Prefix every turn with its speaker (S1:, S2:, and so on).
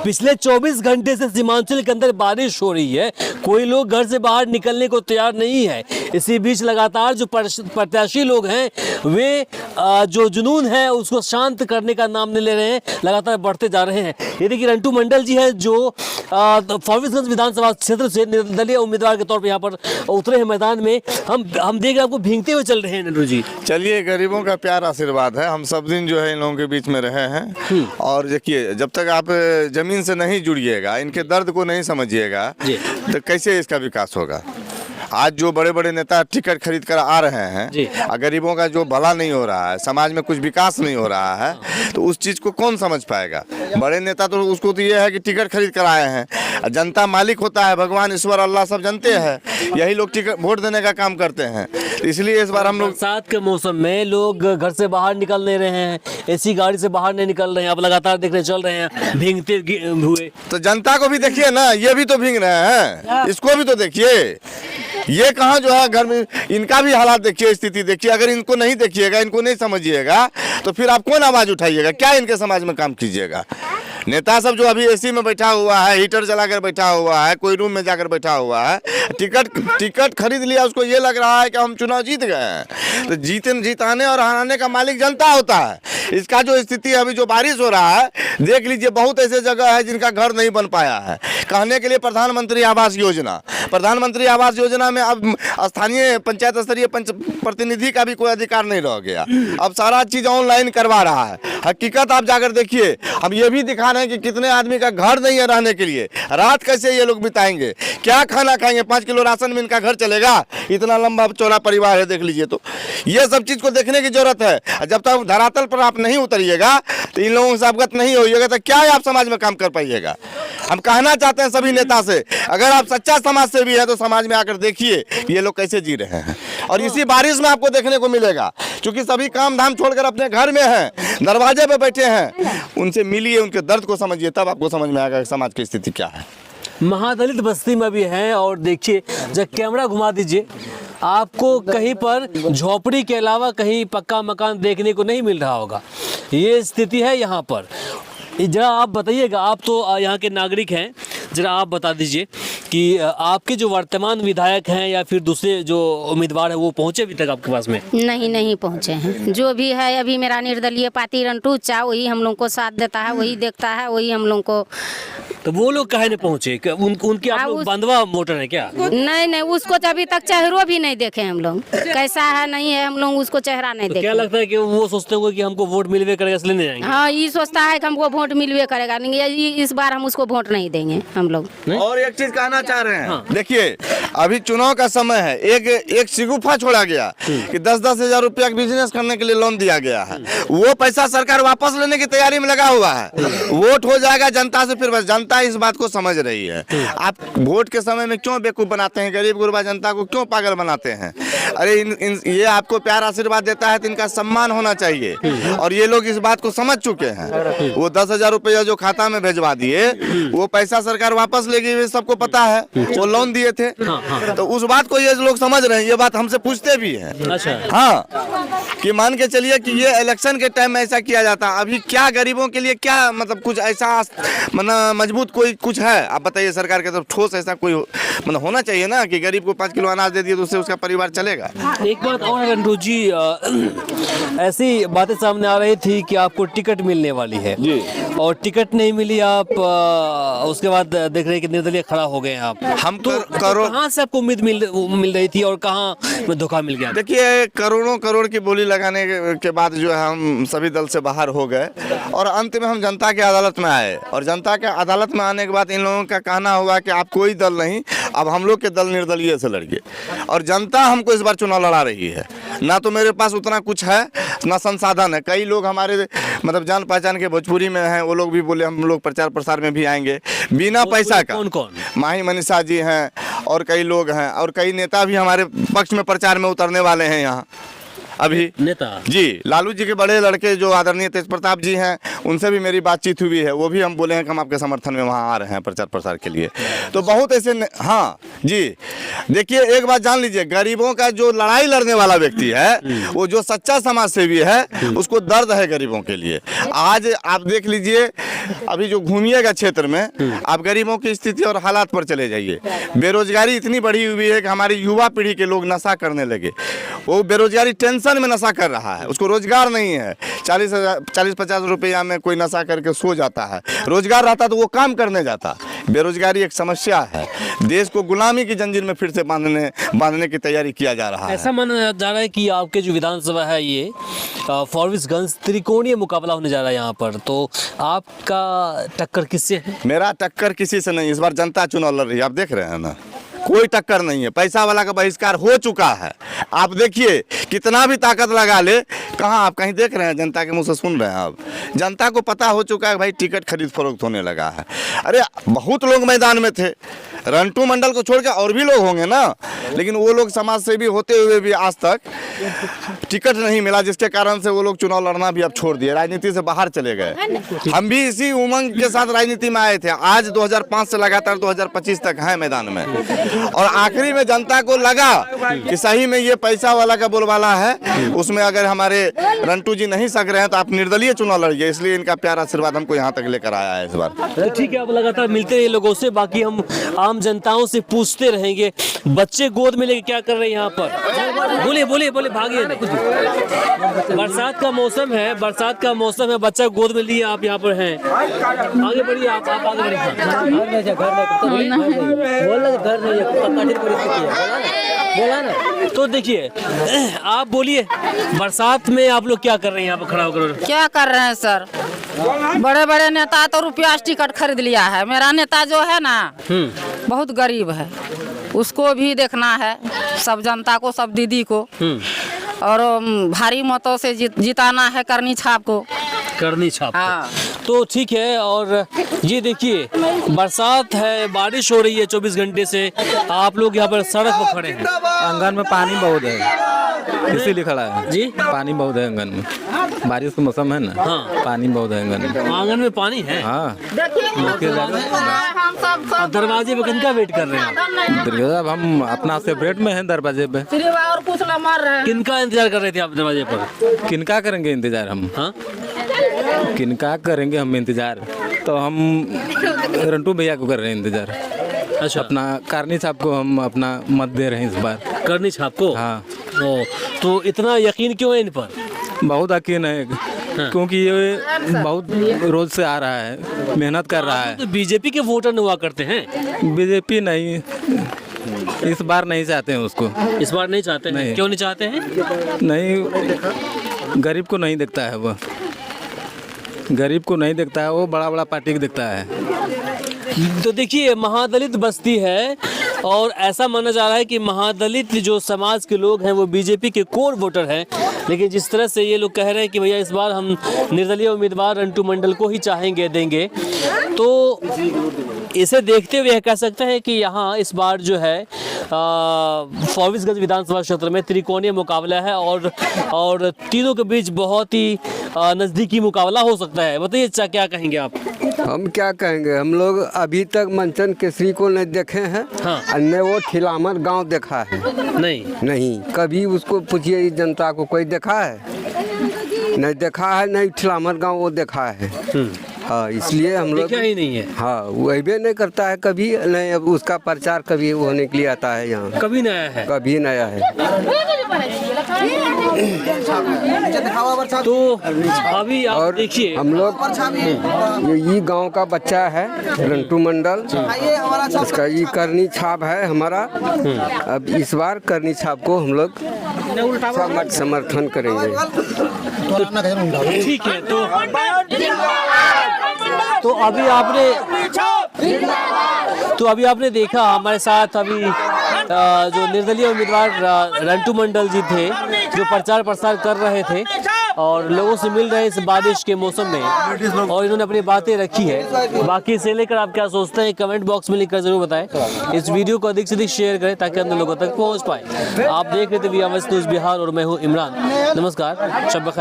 S1: पिछले 24 घंटे से सीमांचल के अंदर बारिश हो रही है, कोई लोग घर से बाहर निकलने को तैयार नहीं है। इसी बीच लगातार जो प्रत्याशी लोग हैं वे जो जुनून है उसको शांत करने का नाम नहीं ले रहे हैं, लगातार बढ़ते जा रहे हैं। ये देखिए रंटू मंडल जी हैं जो फारबिसगंज विधानसभा क्षेत्र से निर्दलीय उम्मीदवार के तौर पर यहाँ पर उतरे हैं मैदान में। हम देख रहे हैं आपको भींगते हुए चल रहे हैं नंदू जी।
S2: चलिए, गरीबों का प्यार आशीर्वाद है, हम सब दिन जो है इन लोगों के बीच में रहे हैं। और देखिए, जब तक आप जमीन से नहीं जुड़िएगा, इनके दर्द को नहीं समझिएगा, तो कैसे इसका विकास होगा। आज जो बड़े बड़े नेता टिकट खरीद कर आ रहे हैं, गरीबों का जो भला नहीं हो रहा है, समाज में कुछ विकास नहीं हो रहा है, तो उस चीज को कौन समझ पाएगा। बड़े नेता तो उसको तो ये है कि टिकट खरीद कर आए हैं, जनता मालिक होता है, भगवान ईश्वर अल्लाह सब जानते हैं, यही लोग टिकट वोट देने का काम करते हैं। इसलिए इस बार हम लोग
S1: बरसात के मौसम में लोग घर से बाहर निकल नहीं रहे हैं, ऐसी गाड़ी से बाहर नहीं निकल रहे हैं, अब लगातार देखने चल रहे हैं भींगते हुए।
S2: तो जनता को भी देखिए ना, ये भी तो भींग रहे हैं, इसको भी तो देखिए। ये कहाँ जो है घर में, इनका भी हालात देखिए, स्थिति देखिए। अगर इनको नहीं देखिएगा, इनको नहीं समझिएगा, तो फिर आप कौन आवाज उठाइएगा, क्या इनके समाज में काम कीजिएगा। नेता सब जो अभी एसी में बैठा हुआ है, हीटर चलाकर बैठा हुआ है, कोई रूम में जाकर बैठा हुआ है, टिकट खरीद लिया, उसको ये लग रहा है कि हम चुनाव जीत गए हैं। तो जिताने और हराने का मालिक जनता होता है। इसका जो स्थिति अभी जो बारिश हो रहा है, देख लीजिए, बहुत ऐसे जगह है जिनका घर नहीं बन पाया है। कहने के लिए प्रधानमंत्री आवास योजना में अब स्थानीय पंचायत स्तरीय प्रतिनिधि का भी कोई अधिकार नहीं रह गया। अब सारा चीज ऑनलाइन करवा रहा है। हकीकत आप जाकर देखिए, हम ये भी दिखा रहे हैं कि कितने आदमी का घर नहीं है रहने के लिए, रात कैसे ये लोग बिताएंगे, क्या खाना खाएंगे, 5 किलो राशन में इनका घर चलेगा। इतना लंबा चौड़ा परिवार है, देख लीजिए। तो ये सब चीज को देखने की जरूरत है। जब तक धरातल पर आप नहीं उतरिएगा, तो इन लोगों से अवगत नहीं होइएगा, तो क्या आप समाज में काम कर पाइएगा। हम कहना चाहते हैं सभी नेता से, अगर आप सच्चा समाज से भी है तो समाज में आकर देखिए ये लोग कैसे जी रहे हैं। और इसी बारिश में आपको देखने को मिलेगा, क्योंकि सभी काम धाम छोड़कर अपने घर में हैं, दरवाजे पे बैठे हैं। उनसे मिलिए, उनके दर्द को समझिए, तब आपको समझ में आएगा समाज की स्थिति क्या है।
S1: महादलित बस्ती में भी हैं और देखिए, जब कैमरा घुमा दीजिए, आपको कहीं पर झोपड़ी के अलावा कहीं पक्का मकान देखने को नहीं मिल रहा होगा। ये स्थिति है यहाँ पर। जरा आप बताइएगा, आप तो यहाँ के नागरिक हैं, जरा आप बता दीजिए कि आपके जो वर्तमान विधायक हैं या फिर दूसरे जो उम्मीदवार हैं, वो पहुँचे अभी तक आपके पास में? नहीं पहुँचे हैं। जो भी है अभी मेरा निर्दलीय पार्टी रंटू चा, वही हम लोग को साथ देता है, वही देखता है, वही हम लोग को। तो वो लोग काहे नहीं पहुँचे? उनके आप लोग बंधवा वोटर है क्या? नहीं, उसको तो अभी तक चेहरा भी नहीं देखे हम लोग, कैसा है नहीं है, हम लोग उसको चेहरा नहीं देखे। क्या लगता है कि वो सोचते होंगे कि हमको वोट मिलवे करेगा इसलिए नहीं जाएंगे? हाँ, ये सोचता है कि हमको वोट मिलवे करेगा, नहीं इस बार हम उसको वोट नहीं देंगे हम लोग।
S2: और एक चीज कहना चाह रहे हैं, देखिए अभी चुनाव का समय है, एक शिगुफा छोड़ा गया कि 10-10 हजार रुपया बिजनेस करने के लिए लोन दिया गया है। वो पैसा सरकार वापस लेने की तैयारी में लगा हुआ है। वोट हो जाएगा जनता से, फिर बस जनता इस बात को समझ रही है। आप वोट के समय में क्यों बेवकूफ बनाते हैं, गरीब गुरबा जनता को क्यों पागल बनाते हैं। अरे ये आपको प्यार आशीर्वाद देता है तो इनका सम्मान होना चाहिए। और ये लोग इस बात को समझ चुके हैं। वो 10,000 रुपया जो खाता में भेजवा दिए, वो पैसा सरकार वापस लेगी, सबको पता है। वो लोन दिए थे, तो उस बात को ये लोग समझ रहे हैं। ये बात हमसे पूछते भी हैं। अच्छा, हाँ, कि मान के चलिए कि ये इलेक्शन के टाइम में ऐसा किया जाता। अभी क्या गरीबों के लिए क्या मतलब कुछ ऐसा मजबूत कोई कुछ है, आप बताइए। सरकार की तरफ ठोस ऐसा कोई मतलब होना चाहिए ना, कि गरीब को 5 किलो अनाज दे दिए तो उससे उसका परिवार चलेगा। एक बात और रंटू जी, ऐसी बातें सामने आ रही थी कि आपको टिकट मिलने वाली है और टिकट नहीं मिली, आप उसके बाद देख रहे हैं कि निर्दलीय खड़ा हो गए आप। हम तो कहाँ से आपको उम्मीद मिल रही थी और कहाँ में धोखा मिल गया? देखिए, करोड़ों करोड़ की बोली लगाने के बाद जो है हम सभी दल से बाहर हो गए और अंत में हम जनता की अदालत में आए। और जनता के अदालत में आने के बाद इन लोगों का कहना हुआ कि आप कोई दल नहीं, अब हम लोग के दल निर्दलीय से लड़िए। और जनता हमको इस बार चुनाव लड़ा रही है। ना तो मेरे पास उतना कुछ है, ना संसाधन है। कई लोग हमारे मतलब जान पहचान के भोजपुरी में हैं, वो लोग भी बोले हम लोग प्रचार प्रसार में भी आएंगे बिना पैसा का। कौन? माही मनीषा जी हैं और कई लोग हैं और कई नेता भी हमारे पक्ष में प्रचार में उतरने वाले हैं यहाँ। अभी
S1: नेता
S2: जी, लालू जी के बड़े लड़के जो आदरणीय तेज प्रताप जी हैं, उनसे भी मेरी बातचीत हुई है। वो भी हम बोले हैं कि हम आपके समर्थन में वहाँ आ रहे हैं प्रचार प्रसार के लिए। तो बहुत ऐसे हाँ जी, देखिए एक बात जान लीजिए, गरीबों का जो लड़ाई लड़ने वाला व्यक्ति है, वो जो सच्चा समाज सेवी है, उसको दर्द है गरीबों के लिए। आज आप देख लीजिए, अभी जो घूमिएगा क्षेत्र में, आप गरीबों की स्थिति और हालात पर चले जाइए। बेरोजगारी इतनी बढ़ी हुई है कि हमारी युवा पीढ़ी के लोग नशा करने लगे। वो बेरोजगारी टेंशन में नशा कर रहा है, उसको रोजगार नहीं है। 40-50 रुपया में कोई नशा करके सो जाता है। रोजगार रहता तो वो काम करने जाता। बेरोजगारी एक समस्या है। देश को गुलामी की जंजीर में फिर से बांधने की तैयारी किया जा रहा है।
S1: ऐसा माना जा रहा है कि आपके जो विधानसभा है ये फॉरबिसगंज त्रिकोणीय मुकाबला होने जा रहा है यहाँ पर, तो आपका टक्कर किससे है?
S2: मेरा टक्कर किसी से नहीं। इस बार जनता चुनाव लड़ रही है, आप देख रहे हैं ना, कोई टक्कर नहीं है। पैसा वाला का बहिष्कार हो चुका है। आप देखिए कितना भी ताकत लगा ले, कहाँ आप कहीं देख रहे हैं? जनता के मुंह से सुन रहे हैं आप? जनता को पता हो चुका है भाई, टिकट खरीद फरोख्त होने लगा है। अरे बहुत लोग मैदान में थे, रंटू मंडल को छोड़ के और भी लोग होंगे ना, लेकिन वो लोग समाज सेवी होते हुए भी आज तक टिकट नहीं मिला, जिसके कारण से वो लोग चुनाव लड़ना भी अब छोड़ दिए, राजनीति से बाहर चले गए। हम भी इसी उमंग के साथ राजनीति में आए थे। आज 2005 से लगातार 2025 तक हैं मैदान में, और आखिरी में जनता को लगा कि सही में ये पैसा वाला का बोलबाला है। उसमें अगर हमारे रंटू जी नहीं सक रहे हैं तो आप निर्दलीय चुनाव लड़िए। इसलिए इनका प्यारा आशीर्वाद हमको यहाँ तक लेकर आया है इस बार।
S1: ठीक है, आप लगातार मिलते रहिए लोगों से, बाकी हम आम जनताओं से पूछते रहेंगे। बच्चे गोद में लेके क्या कर रहे हैं यहाँ पर? बोलिए बोलिए बोलिए, भागिए नहीं। बरसात का मौसम है, बरसात का मौसम है, बच्चा गोद में लिए आप यहाँ पर हैं। आगे बढ़िए, आप आगे बढ़िए। तो देखिए, आप बोलिए, बरसात में आप लोग क्या कर रहे हैं यहाँ पर खड़ा होकर?
S3: क्या कर रहे हैं सर? बड़े बड़े नेता तो रुपया टिकट खरीद लिया है। मेरा नेता जो है ना, बहुत गरीब है, उसको भी देखना है, सब जनता को, सब दीदी को, और भारी मतों से जिताना है करनी छाप को।
S1: करनी छाप।
S3: हाँ।
S1: तो ठीक है। और ये देखिए, बरसात है, बारिश हो रही है 24 घंटे से, आप लोग यहाँ पर सड़क पर खड़े हैं।
S4: आंगन में पानी बहुत है, इसीलिए खड़ा है
S1: जी।
S4: पानी बहुत है आंगन में, बारिश का मौसम है ना।
S1: हाँ।
S4: पानी बहुत है आंगन में।
S1: आंगन में पानी है?
S4: हाँ।
S1: दरवाजे पे किनका वेट कर रहे हैं?
S4: अब हम अपना सेपरेट में हैं दरवाजे पे।
S3: और कुछ ना मर रहे हैं।
S1: किनका इंतजार कर रहे थे आप दरवाजे पर?
S4: किनका करेंगे इंतजार हम?
S1: हाँ,
S4: किनका करेंगे हम इंतजार? तो हम रंटू भैया को कर रहे हैं इंतजार।
S1: अच्छा,
S4: अपना करनी छाप को हम अपना मत दे रहे हैं इस बार।
S1: करनी छाप को?
S4: हाँ।
S1: ओ, तो इतना यकीन क्यों है इन पर?
S4: बहुत यकीन है, क्योंकि ये बहुत रोज से आ रहा है, मेहनत कर रहा है।
S1: तो बीजेपी के वोटर हुआ करते हैं।
S4: बीजेपी नहीं, इस बार नहीं चाहते हैं उसको।
S1: इस बार नहीं चाहते हैं?
S4: नहीं।
S1: क्यों नहीं चाहते हैं?
S4: नहीं, गरीब को नहीं देखता है वो, गरीब को नहीं देखता है वो, बड़ा बड़ा पार्टी को देखता है।
S1: तो देखिए, महादलित बस्ती है, और ऐसा माना जा रहा है कि महादलित जो समाज के लोग हैं वो बीजेपी के कोर वोटर हैं। लेकिन जिस तरह से ये लोग कह रहे हैं कि भैया इस बार हम निर्दलीय उम्मीदवार रंटू मंडल को ही चाहेंगे, देंगे, तो इसे देखते हुए कह सकते हैं कि यहाँ इस बार जो है फॉरबिसगंज विधानसभा क्षेत्र में त्रिकोणीय मुकाबला है, और तीनों के बीच बहुत ही नज़दीकी मुकाबला हो सकता है। बताइए क्या कहेंगे आप?
S5: हम क्या कहेंगे, हम लोग अभी तक मंचन केसरी को नहीं देखे हैं।
S1: हाँ।
S5: अन्य वो ठिलामर गांव देखा है? नहीं, कभी उसको पूछिए जनता को, कोई देखा है? नहीं देखा है, नहीं ठिलामर गांव वो देखा है। हाँ, इसलिए हम लोग
S1: देखा ही नहीं है।
S5: हाँ, वही भी नहीं करता है कभी, नहीं अब उसका प्रचार कभी होने के लिए आता है यहाँ,
S1: कभी नया है,
S5: कभी नया है।
S1: तो अभी आप
S5: और
S1: देखिए,
S5: हम लोग ये गांव का बच्चा है रंटू मंडल, इसका ये करनी छाप है हमारा। अब इस बार करनी छाप को हम लोग समर्थन करेंगे।
S1: ठीक है। तो अभी आपने देखा हमारे साथ अभी जो निर्दलीय उम्मीदवार रंटू मंडल जी थे, जो प्रचार प्रसार कर रहे थे, और लोगों से मिल रहे हैं इस बारिश के मौसम में और इन्होंने अपनी बातें रखी है। बाकी इसे लेकर आप क्या सोचते हैं कमेंट बॉक्स में लिखकर जरूर बताएं। इस वीडियो को अधिक से अधिक शेयर करें ताकि अन्य लोगों तक पहुंच पाए। आप देख रहे थे वी न्यूज़ बिहार और मैं हूं इमरान। नमस्कार, शब बखैर।